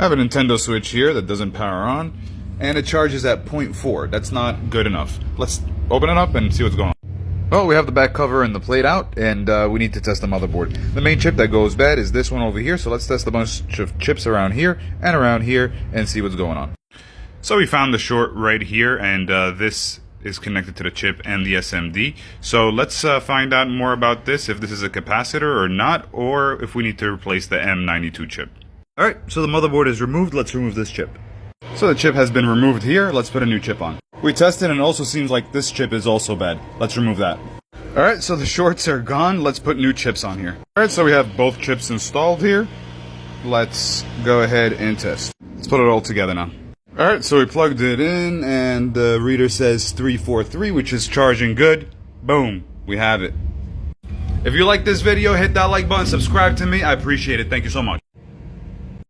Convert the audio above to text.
I have a Nintendo Switch here that doesn't power on, and it charges at 0.4. That's not good enough. Let's open it up and see what's going on. Well, we have the back cover and the plate out, and we need to test the motherboard. The main chip that goes bad is this one over here, so let's test a bunch of chips around here and see what's going on. So we found the short right here, and this is connected to the chip and the SMD. So let's find out more about this, if this is a capacitor or not, or if we need to replace the M92 chip. Alright, so the motherboard is removed. Let's remove this chip. So the chip has been removed here. Let's put a new chip on. We tested and it also seems like this chip is also bad. Let's remove that. Alright, so the shorts are gone. Let's put new chips on here. Alright, so we have both chips installed here. Let's go ahead and test. Let's put it all together now. Alright, so we plugged it in and the reader says 343, which is charging good. Boom, we have it. If you like this video, hit that like button, subscribe to me. I appreciate it. Thank you so much.